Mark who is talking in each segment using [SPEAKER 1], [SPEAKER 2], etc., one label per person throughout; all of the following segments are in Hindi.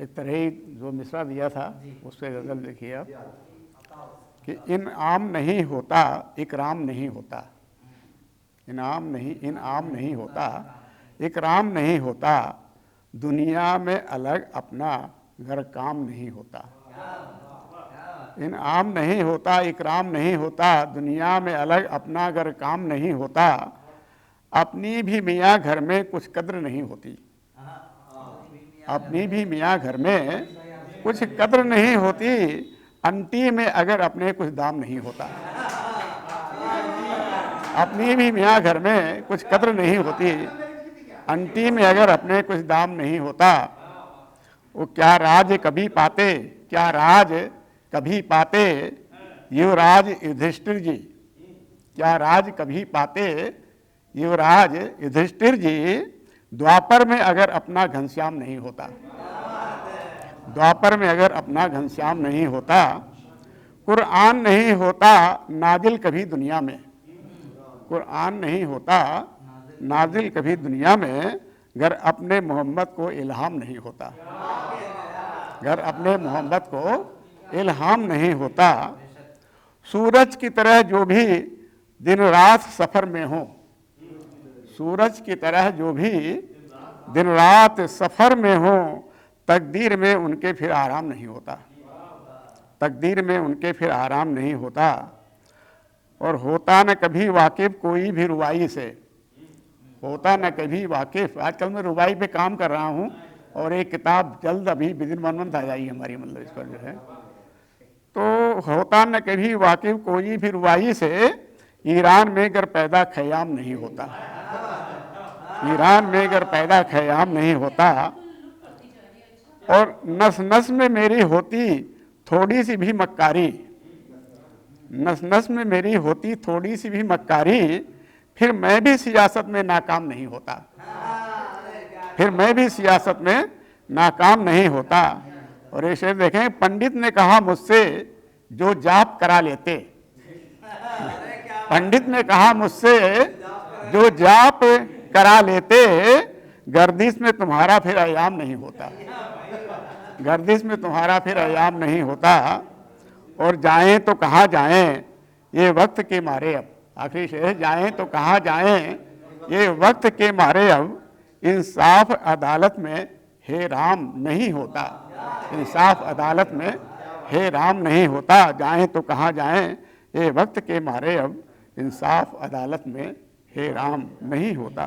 [SPEAKER 1] एक तरह ही जो मिसरा दिया था उस पर गज़ल देखिए आप कि इनाम नहीं होता इकराम नहीं होता, इनाम नहीं होता इकराम नहीं होता, दुनिया में अलग अपना घर काम नहीं होता। इनाम नहीं होता इकराम नहीं होता, दुनिया में अलग अपना घर काम नहीं होता, अपनी भी मियाँ घर में कुछ कद्र नहीं होती, अपनी भी मियाँ घर में कुछ कद्र नहीं होती, अंटी में अगर अपने कुछ दाम नहीं होता। अपनी भी मियाँ घर में कुछ कद्र नहीं होती, अंटी में अगर अपने कुछ दाम नहीं होता। वो क्या राज कभी पाते, क्या राज कभी पाते युवराज युधिष्ठिर जी, क्या राज कभी पाते युवराज युधिष्ठिर जी, द्वापर में अगर अपना घनश्याम नहीं होता, द्वापर में अगर अपना घनश्याम नहीं होता। कुरान नहीं होता नाजिल कभी दुनिया में, कुरान नहीं होता नाजिल कभी दुनिया में, घर अपने मोहम्मद को इल्हाम नहीं होता, घर अपने मोहम्मद को इल्हाम नहीं होता। सूरज की तरह जो भी दिन रात सफ़र में हो, सूरज की तरह जो भी दिन रात सफ़र में हो, तकदीर में उनके फिर आराम नहीं होता, तकदीर में उनके फिर आराम नहीं होता। और होता न कभी वाकिफ़ कोई भी रुबाई से, होता न कभी वाकिफ़। आजकल मैं रुबाई पे काम कर रहा हूँ और एक किताब जल्द अभी विदिन 1 मंथ आ जाएगी हमारी, मतलब इस पर जो है। तो होता न कभी वाकिफ़ कोई भी रुबाई से, ईरान में अगर पैदा ख़याम नहीं होता, ईरान में अगर पैदा ख़याम नहीं होता। और नस नस में मेरी होती थोड़ी सी भी मक्कारी, नस नस में मेरी होती थोड़ी सी भी मक्कारी, फिर मैं भी सियासत में नाकाम नहीं होता, फिर मैं भी सियासत में नाकाम नहीं होता। और ये शेर देखें, पंडित ने कहा मुझसे जो जाप करा लेते, पंडित ने कहा मुझसे जो जाप करा लेते, गर्दिश में तुम्हारा फिर अयाम नहीं होता, गर्दिश में तुम्हारा फिर अयाम नहीं होता। और जाएं तो कहाँ जाएं ये वक्त के मारे अब, आखिरी शेर, जाएं तो कहाँ जाएं ये वक्त के मारे अब, इंसाफ अदालत में हे राम नहीं होता, इंसाफ अदालत में हे राम नहीं होता। जाएं तो कहाँ जाएं ये वक्त के मारे अब, इंसाफ अदालत में हे राम नहीं होता।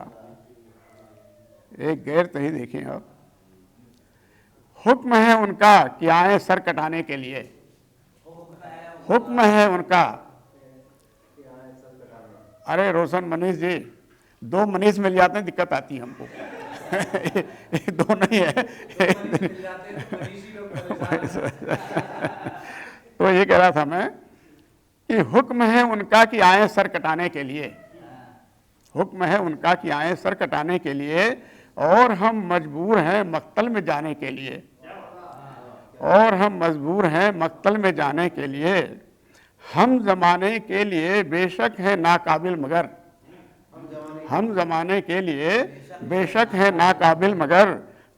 [SPEAKER 1] एक गैर तही देखें अब, हुक्म है उनका कि आए सर कटाने के लिए, हुक्म है उनका। अरे रोशन मनीष जी, 2 मनीष मिल जाते हैं दिक्कत आती है हमको दो नहीं है तो ये कह रहा था मैं कि हुक्म है उनका कि आए सर कटाने के लिए, हुक्म है उनका कि आए सर कटाने के लिए, और हम मजबूर हैं मक्तल में जाने के लिए, और हम मजबूर हैं मक्तल में जाने के लिए। हम ज़माने के लिए बेशक है नाकाबिल मगर, हम ज़माने के लिए बेशक है नाकाबिल मगर,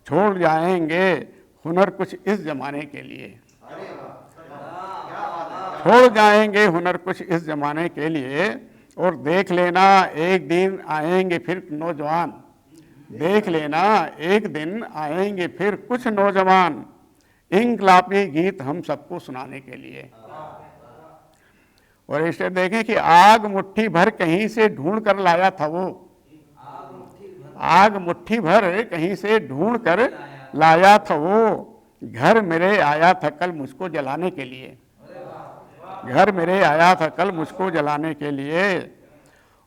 [SPEAKER 1] छोड़ जाएंगे हुनर कुछ इस ज़माने के लिए, छोड़ जाएंगे हुनर कुछ इस ज़माने के लिए। और देख लेना एक दिन आएंगे फिर नौजवान, देख लेना एक दिन आएंगे फिर कुछ नौजवान, इंकलाबी गीत हम सबको सुनाने के लिए। और इसे देखें कि आग मुट्ठी भर कहीं से ढूंढ कर लाया था वो, आग मुट्ठी भर कहीं से ढूंढ कर लाया था वो, घर मेरे आया था कल मुझको जलाने के लिए, घर मेरे आया था कल मुझको जलाने के लिए।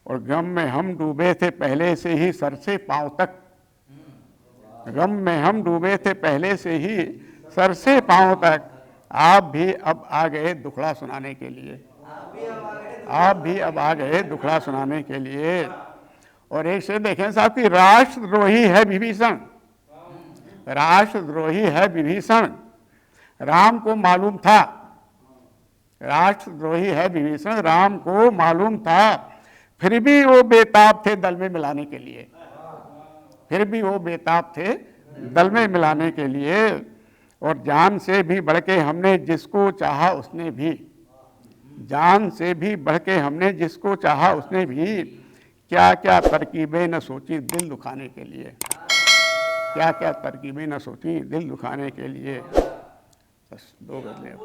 [SPEAKER 1] और गम में हम डूबे थे पहले से ही सर से पांव तक, गम में हम डूबे थे पहले से ही सर से पांव तक, आप भी अब आ गए दुखड़ा सुनाने के लिए, आप भी अब आ गए दुखड़ा सुनाने के लिए। और एक से देखें साहब कि राष्ट्रद्रोही है विभीषण, राष्ट्रद्रोही है विभीषण, राम को मालूम था, राष्ट्रद्रोही है विभीषण, राम को मालूम था, फिर भी वो बेताब थे दल में मिलाने के लिए, फिर भी वो बेताब थे दल में मिलाने के लिए। और जान से भी बढ़ के हमने जिसको चाहा उसने भी, जान से भी बढ़ के हमने जिसको चाहा उसने भी क्या क्या तरकीबें न सोची दिल दुखाने के लिए, क्या क्या तरकीबें न सोची दिल दुखाने के लिए। बस 2 गज़लें।